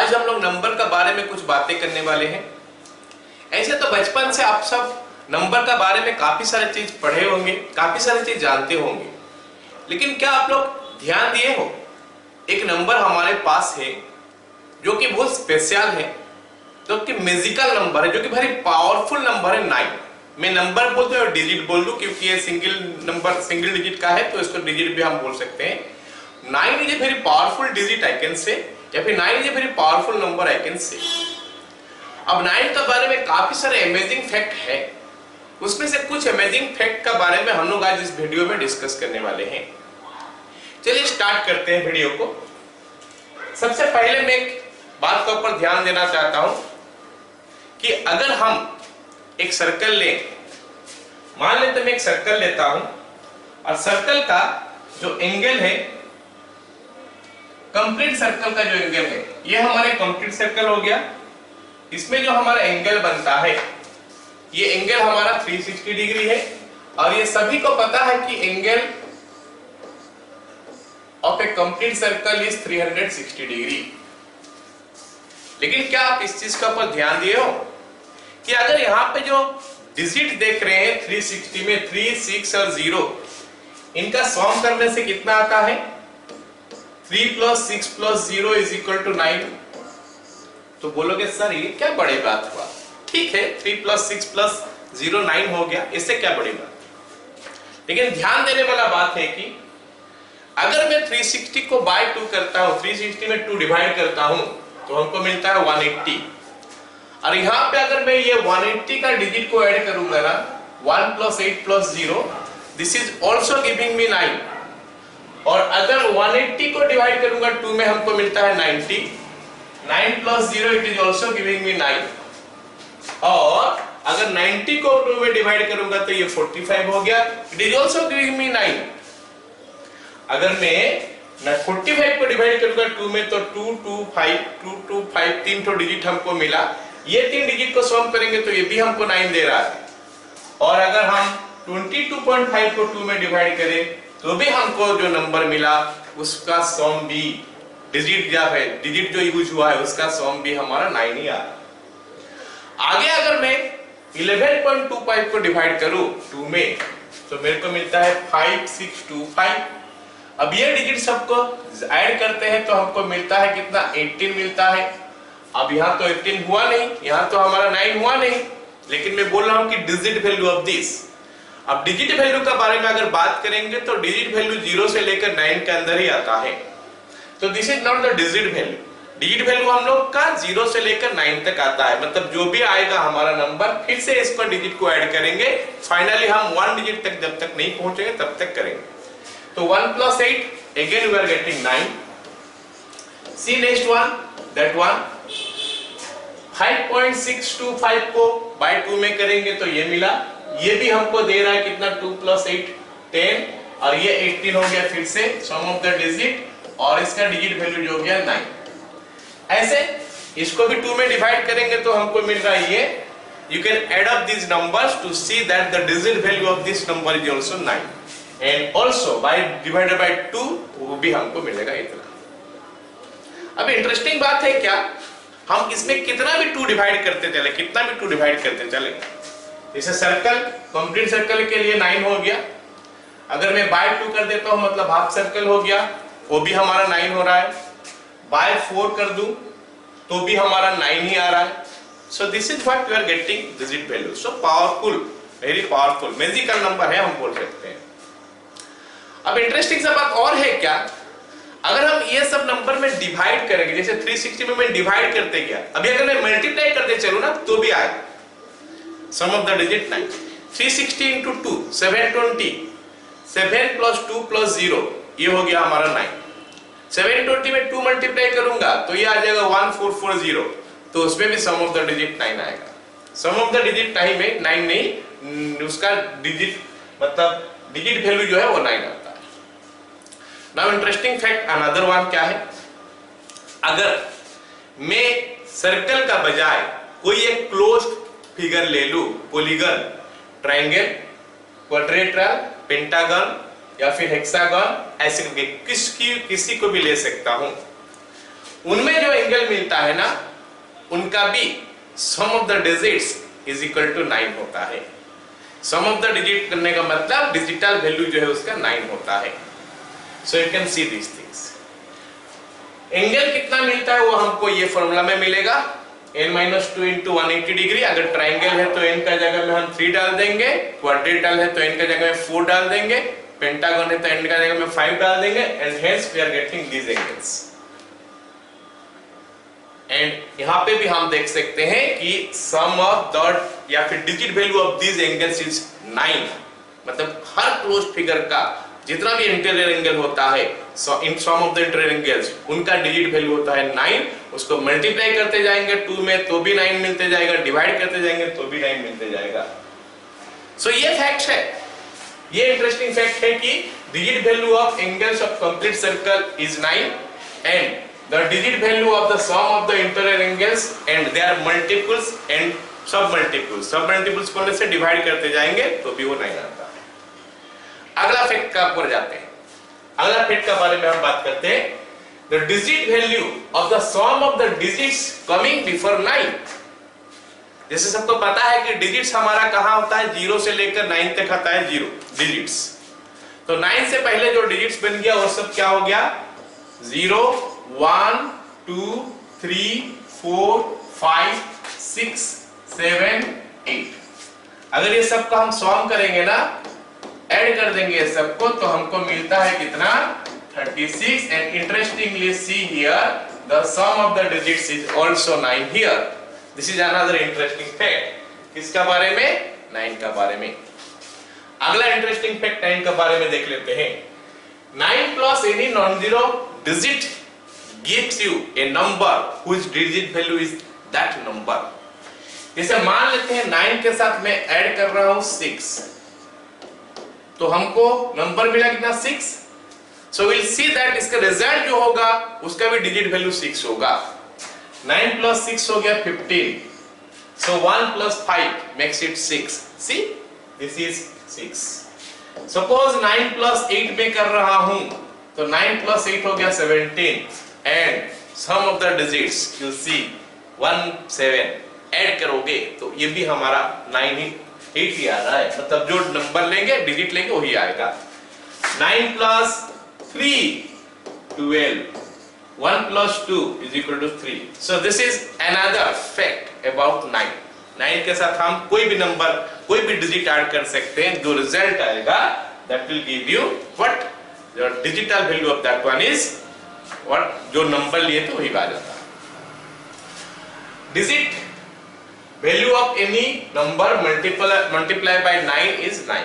आज हम लोग नंबर का बारे में कुछ बातें करने वाले हैं। ऐसे तो बचपन से आप सब नंबर का बारे में काफी सारी चीज पढ़े होंगे, काफी सारी चीज जानते होंगे, लेकिन क्या आप लोग ध्यान दिए हो, एक नंबर हमारे पास है जो कि बहुत स्पेशल है, जो कि मैजिकल नंबर है, जो कि very पावरफुल नंबर है 9। मैं नंबर बोलते हुए डिजिट बोल दूं क्योंकि ये सिंगल नंबर सिंगल डिजिट का है, तो इसको डिजिट भी हम बोल सकते हैं। 9 is a very powerful digit I can say, या फिर 9 is a very powerful number I can say. अब 9 के बारे में काफी सारे अमेजिंग फैक्ट है, उसमें से कुछ अमेजिंग फैक्ट का बारे में हम लोग आज इस वीडियो में डिस्कस करने वाले हैं। चलिए स्टार्ट करते हैं वीडियो को। सबसे पहले मैं एक बात के ऊपर ध्यान देना चाहता हूं कि अगर हम एक सर्कल लें, मान लेते मैं एक सर्कल लेता हूं और सर्कल का जो एंगल है, कंप्लीट सर्कल का जो एंगल है, ये हमारे कंप्लीट सर्कल हो गया। इसमें जो हमारा एंगल बनता है, ये एंगल हमारा 360 डिग्री है और ये सभी को पता है कि angle of A complete circle is 360 degree. लेकिन क्या आप इस चीज का ऊपर ध्यान दिए हो कि अगर यहाँ पे जो डिजिट देख रहे हैं 360 में 3, 6 और 0, इनका सम करने से कितना आता है? 3 + 6 + 0 = 9। तो बोलोगे सर ये क्या बड़ी बात हुआ? ठीक है, 3 + 6 + 0 9 हो गया, इससे क्या बड़ी बात। लेकिन ध्यान देने वाला बात है कि अगर मैं 360 को बाय 2 करता हूं, 360 में 2 डिवाइड करता हूं, तो हमको मिलता है 180। और यहाँ पे अगर मैं ये 180 का डिजिट को ऐड करूंगा ना, 1 + 8 + 0, this is also giving me 9। और अगर 180 को डिवाइड करूंगा 2 में, हमको मिलता है 90। 9 + 0 it is also giving me 9। और अगर 90 को 2 में डिवाइड करूंगा तो ये 45 हो गया, it is also giving me 9। अगर मैं 45 को डिवाइड करूंगा 2 में तो 2, 2, 5, 2, 2, 5 3 तो डिजिट हमको मिला। ये 3 डिजिट को सम करेंगे तो ये भी हमको 9 दे रहा है। और अगर हम 22.5 को 2 में डिवाइड करें तो भी हमको जो नंबर मिला उसका सम भी डिजिट जो यूज हुआ है उसका सम भी हमारा 9 ही आ रहा। आगे अगर मैं 11.25 को डिवाइड करूं 2 में तो मेरे को मिलता है 5625। अब ये डिजिट सबको ऐड करते हैं तो हमको मिलता है कितना? 18 मिलता है। अब यहाँ तो 18 हुआ नहीं, यहाँ तो हमारा 9 हुआ नहीं, लेकिन मैं बोल रहा हूँ कि डिजिट वैल्यू ऑफ दिस। अब डिजिट वैल्यू का बारे में अगर बात करेंगे तो डिजिट वैल्यू 0 से लेकर 9 के अंदर ही आता है। तो this is not the digit value. Digit value हम लोग का 0 से लेकर 9 तक आता है, मतलब जो भी आएगा हमारा नंबर, फिर से इसको डिजिट को ऐड करेंगे, फाइनली हम 1 डिजिट तक जब तक नहीं पहुंचेंगे तब तक करेंगे। तो 1 + 8 again we are getting 9. See next one, that one 5.625 को बाय 2 में करेंगे तो ये मिला। ये भी हमको दे रहा है कितना? 2 + 8 10 और ये 18 हो गया फिर से सम ऑफ द डिजिट, और इसका डिजिट वैल्यू जो हो गया 9। ऐसे इसको भी 2 में डिवाइड करेंगे तो हमको मिल रहा है ये। You can add up these numbers to see that the digit value of this number is also 9 and also by divided by 2 वो भी हमको मिलेगा इतना। अब इंटरेस्टिंग बात है क्या, हम इसमें कितना भी 2 डिवाइड करते चले, कितना भी 2 डिवाइड करते चले, जैसे सर्कल कंप्लीट सर्कल के लिए 9 हो गया, अगर मैं बाय 2 कर देता हूं मतलब हाफ सर्कल हो गया, वो भी हमारा 9 हो रहा है। बाय 4 कर दूं तो भी हमारा 9 ही आ रहा है। So this is what we are getting digit value. So powerful, very powerful, magical number है हम बोल सकते हैं। अब इंटरेस्टिंग सा बात और है क्या, अगर हम ये सब नंबर में डिवाइड करेंगे, जैसे 360 में मैं डिवाइड करते गया, अभी अगर मैं मल्टीप्लाई करते चलूं ना तो भी आएगा सम ऑफ द डिजिट 9। 360 × 2 720, 7 + 2 + 0 ये हो गया हमारा 9। 720 में 2 मल्टीप्लाई करूंगा तो ये आ जाएगा 1440, तो उसमें भी सम ऑफ द डिजिट 9 आएगा। सम ऑफ द डिजिट 9 में 9 नहीं, उसका डिजिट मतलब डिजिट वैल्यू जो है वो 9 आता है। Now interesting fact another one क्या है, अगर मैं सर्कल का बजाय कोई एक क्लोज्ड फिगर ले लूं, पॉलीगन, ट्रायंगल, क्वाड्रिलेटरल, पेंटागन या फिर हेक्सागन, ऐसे किसी को भी ले सकता हूं, उनमें जो एंगल मिलता है ना उनका भी sum of the digits is equal to 9 होता है। सम ऑफ द डिजिट करने का मतलब डिजिटल वैल्यू जो है उसका 9 होता है। So you can see this things. Angle कितना मिलता है वो हमको ये फॉर्मूला में मिलेगा, n-2 इंटू 180 डिग्री। अगर ट्राइंगल है तो n का जगह में हम 3 डाल देंगे, क्वाड्रेटल है तो n का जगह में 4 डाल देंगे, पेंटागन है तो n का जगह में 5 डाल देंगे, and hence we are getting these angles. And यहाँ पे भी हम देख सकते हैं कि सम ऑफ द या फिर digit value of these angles is 9। मतलब हर क्लोज्ड फिगर का जितना भी इंटीरियर एंगल होता है, सो इन सम ऑफ द इंटीरियर एंगल्स उनका डिजिट वैल्यू होता है 9। उसको मल्टीप्लाई करते जाएंगे 2 में तो भी 9 मिलते जाएगा, डिवाइड करते जाएंगे तो भी 9 मिलते जाएगा। सो ये फैक्ट है, ये इंटरेस्टिंग फैक्ट है कि digit value of angles of complete circle is 9 and the digit value of the sum of the interior angles and they are multiples and submultiples। सबमल्टीपल्स को से डिवाइड करते जाएंगे तो भी वो 9 आता है। अगला फैक्ट का ऊपर जाते हैं। अगला फैक्ट के बारे में हम बात करते हैं, the digit value of the sum of the digits coming before 9। जैसे सबको पता है कि डिजिट्स हमारा कहां होता है, 0 से लेकर 9 तक आता है 0 डिजिट्स। तो 9 से पहले जो डिजिट्स बन गया वो सब क्या हो गया, 0 1 2 3 4 5 6 7 8। अगर ये सब का हम सॉल्व करेंगे ना, ऐड कर देंगे ये सबको, तो हमको मिलता है कितना, 36। And interestingly see here the sum of the digits is also 9 here. This is another interesting fact. किसका बारे में, 9 का बारे में। अगला इंटरेस्टिंग फैक्ट 9 के बारे में देख लेते हैं। 9 plus any non-zero digit gives you a number whose digit value is that number। जैसे मान लेते हैं 9 के साथ मैं ऐड कर रहा हूं 6, तो हमको नंबर मिला कितना, 6। सो विल सी दैट इसका रिजल्ट जो होगा उसका भी डिजिट वैल्यू 6 होगा। 9 plus 6 हो गया 15। सो 1 plus 5 makes it 6। See this is 6। Suppose 9 plus 8 में कर रहा हूं तो 9 plus 8 हो गया 17 and sum of the digits you see 1 7 add करोगे तो ये भी हमारा 9 ही 8 ही आ रहा है। मतलब जो नंबर लेंगे डिजिट लेंगे वही आएगा। 9 plus 3 12 1 plus 2 is equal to 3। so this is another fact about 9। 9 के साथ हम कोई भी नंबर कोई भी डिजिट ऐड कर सकते हैं, जो रिजल्ट आएगा that will give you what the digital value of that one is what, जो नंबर लिए तो वही आ जाता है। Digit value of any number multiply by 9 is 9।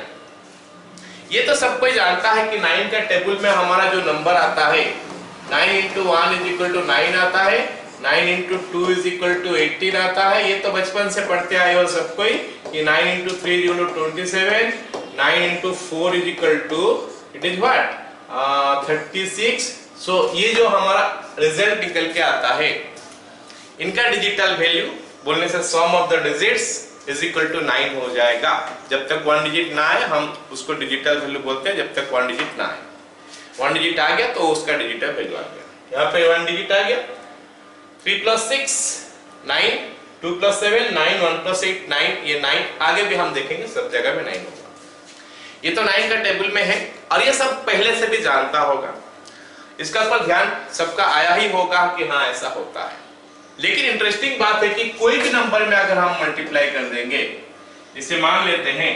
ये तो सब कोई जानता है कि 9 का टेबल में हमारा जो नंबर आता है 9 into 1 is equal to 9 आता है, 9 into 2 is equal to 18 आता है। ये तो बचपन से पढ़ते आए हो सब कोई कि 9 into 3 is equal to 27, 9 into 4 is equal to it is what 36। सो ये जो हमारा रिजल्ट निकल के आता है इनका डिजिटल वैल्यू बोलने से sum of the digits is equal to 9 हो जाएगा। जब तक 1 डिजिट ना आए हम उसको डिजिटल वैल्यू बोलते हैं, जब तक 1 डिजिट ना आए। 1 डिजिट आ गया तो उसका डिजिटल वैल्यू आ गया। यहाँ पे 1 डिजिट आ गया, 3 plus 6 9, 2 plus 7 9, 1 plus 8 9। ये 9 आगे भी हम देखेंगे सब जगह में 9 होगा। ये तो 9 का टेबल में है और ये सब पहले से भी जानता होगा, इसका पर ध्यान सबका आया ही होगा कि हाँ ऐसा होता है। लेकिन इंटरेस्टिंग बात है कि कोई भी नंबर में अगर हम मल्टीप्लाई कर देंगे, इसे मान लेते हैं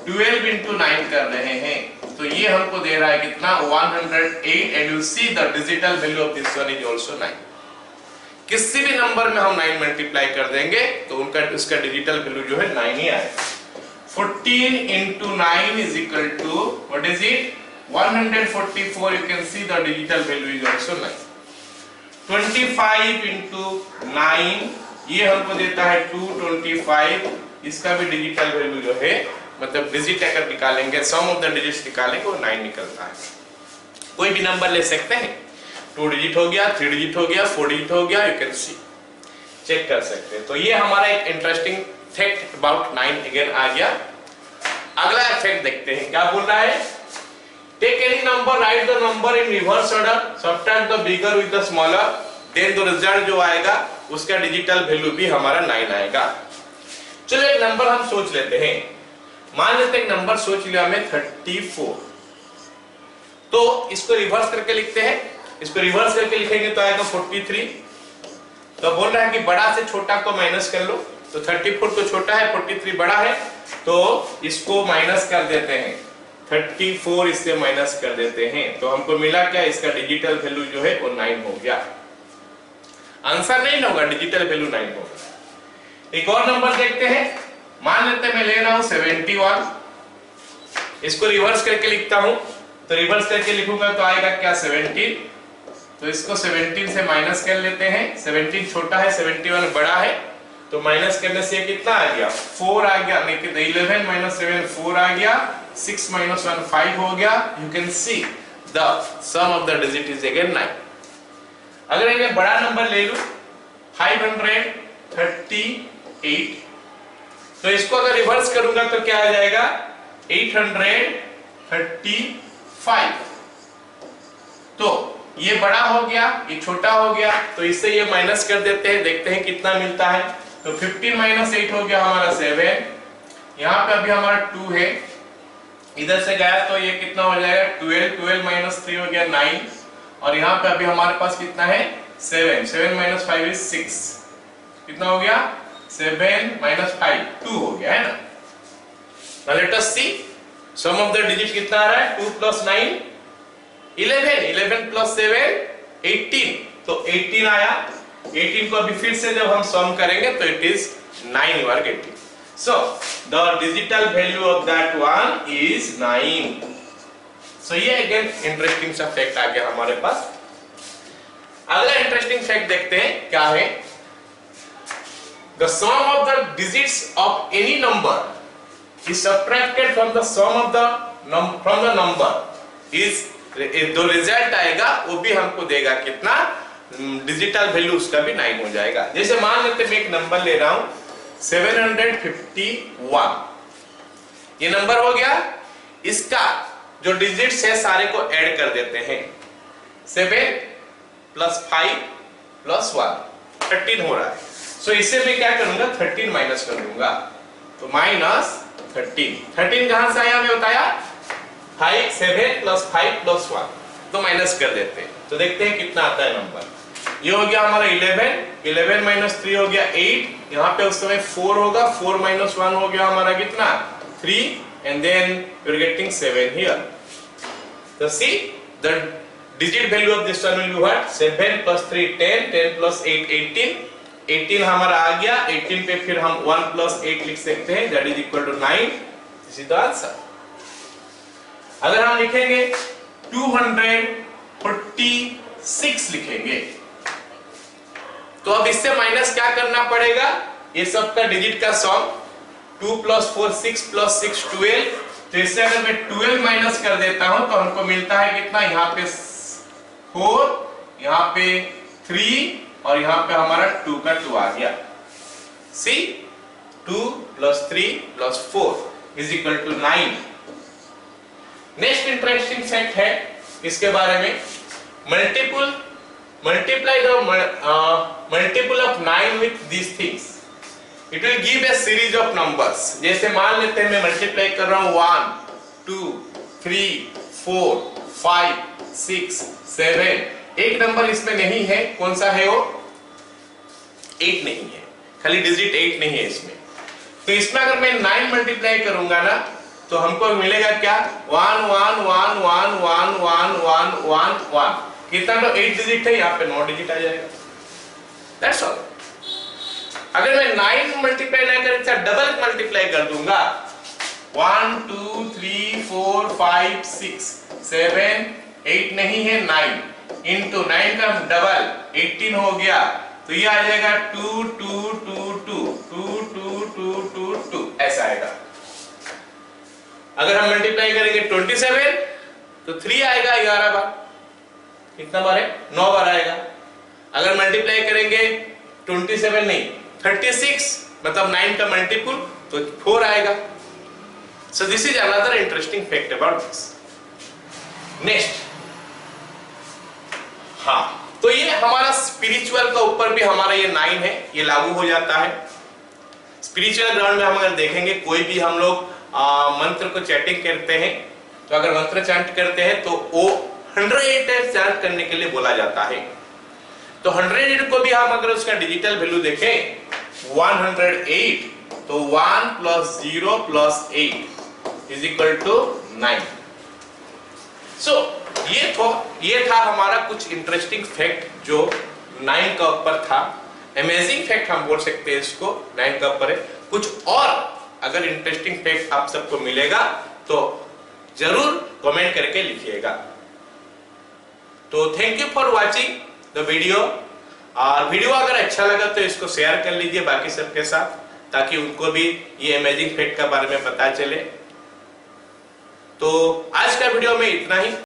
12 into 9 कर रहे हैं, तो ये हमको दे रहा है कितना 108 and you see the digital value of this one is also 9। किसी भी नंबर में हम 9 मल्टीप्लाई कर देंगे तो उनका उसका डिजिटल वैल्यू जो है 9 ही आएगा। 14 into 9 is equal to what is it 144। you can see the digital value is also 9। 25 into 9 ये हमको देता है 225। इसका भी डिजिटल वैल्यू जो है मतलब डिजिट अगर निकालेंगे सम ऑफ द डिजिट्स निकालेंगे वो 9 निकलता है। कोई भी नंबर ले सकते हैं, 2 डिजिट हो गया, 3 डिजिट हो गया, 4 डिजिट हो गया, यू कैन सी चेक कर सकते हैं। तो ये हमारा एक इंटरेस्टिंग फैक्ट अबाउट 9 अगेन आ गया। अगला फैक्ट देखते हैं क्या बोल रहा है। Take any number, write the number in reverse order, subtract the bigger with the smaller, then तो रिजल्ट जो आएगा उसका डिजिटल वैल्यू भी हमारा 9 आएगा। चलो एक नंबर हम सोच लेते हैं, मान लेते हैं एक नंबर सोच लिया हमें 34, तो इसको रिवर्स करके लिखते हैं। इसको रिवर्स करके लिखेंगे तो आएगा 43। तो बोल रहा है कि बड़ा से छोटा को माइनस कर लो, तो 34 तो छोटा है, 43 बड़ा है, तो इसको माइनस कर देते हैं, 34 इससे माइनस कर देते हैं, तो हमको मिला क्या, इसका डिजिटल वैल्यू जो है वो 9 हो गया। आंसर 9 होगा, डिजिटल वैल्यू 9 होगा। एक और नंबर देखते हैं, मान लेते हैं मैं ले रहा हूं 71, इसको रिवर्स करके लिखता हूं, तो रिवर्स करके लिखूंगा तो आएगा क्या 17, तो इसको 17 से माइनस कर लेते हैं, 17 छोटा है, 71 बड़ा है, तो माइनस करने से कितना आ गया 4 आ गया, नहीं कितना 11 माइनस 7 4 आ गया, 6 माइनस 1 5 हो गया। You can see the sum of the digit is again 9। अगर मैं बड़ा नंबर ले लूं 538, तो इसको अगर रिवर्स करूंगा तो क्या आ जाएगा 835। तो ये बड़ा हो गया, ये छोटा हो गया, तो इससे ये माइनस कर देते हैं, देखते हैं कितना मिलता है। तो 15 माइनस 8 हो गया हमारा 7, यहाँ पे अभी हमारा 2 है, इधर से गया तो ये कितना हो जाएगा 12, 12 माइनस 3 हो गया 9, और यहाँ पे अभी हमारे पास कितना है 7, 7 माइनस 5 इज 6, कितना हो गया 7 माइनस 5 2 हो गया है ना। Now let us see sum of the digit कितना आ रहा है 2 plus 9 11, 11 plus 7 18, तो 18 आया। 18 को अभी फिर से जब हम सम करेंगे तो it is 9 you are getting. So the digital value of that one is 9. So ये again interesting सा फैक्ट आ गया हमारे पास। अगला इंटरेस्टिंग फैक्ट देखते हैं क्या है। The sum of the digits of any number is subtracted from the sum of the number is, जो रिजल्ट आएगा वो भी हमको देगा कितना, डिजिटल वैल्यू उसका भी 9 हो जाएगा। जैसे मान लेते मैं एक नंबर ले रहा हूं 751, ये नंबर हो गया, इसका जो डिजिट्स है सारे को ऐड कर देते हैं, 7 प्लस 5 प्लस 1 13 हो रहा है। सो इससे मैं क्या करूंगा 13 माइनस कर दूंगा, तो माइनस 13 कहां से आया हमें बताया 5 7 प्लस 5 प्लस 1, तो माइनस कर देते हैं, तो देखते हैं कितना आता है नंबर। ये हो गया हमारा 11 माइनस 3 हो गया 8, यहाँ पे उस समय 4 होगा, 4 माइनस 1 हो गया हमारा कितना 3, and then you are getting 7 here. So see the digit value of this one will be what, 7 plus 3 10, 10 plus 8 18, 18 हमारा आ गया, 18 पे फिर हम 1 plus 8 लिख सकते हैं, that is equal to 9. This is the answer. अगर हम लिखेंगे 246 लिखेंगे, तो अब इससे माइनस क्या करना पड़ेगा, ये सब का डिजिट का सम 2 plus 4 6 plus 6 12, तो इससे अगर मैं 12 माइनस कर देता हूं तो हमको मिलता है कितना, यहाँ पे 4, यहाँ पे 3 और यहाँ पे हमारा 2 का 2 आ गया। सी 2 plus 3 plus 4 is equal to 9. Next interesting fact है इसके बारे में, multiply the multiple of 9 with these things, it will give a series of numbers. जैसे मान लेते हैं मैं मल्टीप्लाई कर रहा हूं 1 2 3 4 5 6 7, एक नंबर इसमें नहीं है, कौन सा है वो 8 नहीं है, खाली डिजिट 8 नहीं है इसमें। तो इसमें अगर मैं 9 मल्टीप्लाई करूंगा ना तो हमको मिलेगा क्या 1 1 1 1 1 1 1 1 1, कितना, तो 8 डिजिट है, यहाँ पे 9 डिजिट आ जाएगा, दैट्स ऑल। अगर मैं 9 मल्टीप्लाई ना करके डबल मल्टीप्लाई कर दूंगा 1 2 3 4 5 6 7 8 नहीं है 9 इंटू 9 का डबल 18 हो गया, तो ये आ जाएगा 2 2 2 2 2 2 2 2 2 ऐसा आएगा। अगर हम मल्टीप्लाई करेंगे 27 तो 3 आएगा 11 बार, कितना बार है 9 बार आएगा। अगर मल्टीप्लाई करेंगे 27 नहीं 36 मतलब 9 का मल्टीपल तो 4 आएगा। So this is another interesting fact about this. Next, हाँ तो ये हमारा स्पिरिचुअल का ऊपर भी हमारा ये 9 है, ये लागू हो जाता है। स्पिरिचुअल ग्राउंड में हम अगर देखेंगे कोई भी हम लोग मंत्र को चैंटिंग करते हैं, तो अगर मंत्र चैंट करते हैं तो वो 100 चैंट करने के लिए बोला जाता है। तो 100 को भी हम अगर उसका डिजिटल वैल्यू देखें 108, तो 1 + 0 + 8 = 9। सो ये था हमारा कुछ इंटरेस्टिंग फैक्ट जो 9 का ऊपर था। अमेजिंग फैक्ट हम बोल सकते हैं इसको, 9 का ऊपर है। कुछ और अगर इंटरेस्टिंग फैक्ट आप सबको मिलेगा तो जरूर कमेंट करके लिखिएगा। तो thank you for watching the video. और वीडियो अगर अच्छा लगा तो इसको शेयर कर लीजिए बाकी सबके साथ, ताकि उनको भी ये अमेजिंग फैक्ट के बारे में पता चले। तो आज का वीडियो में इतना ही।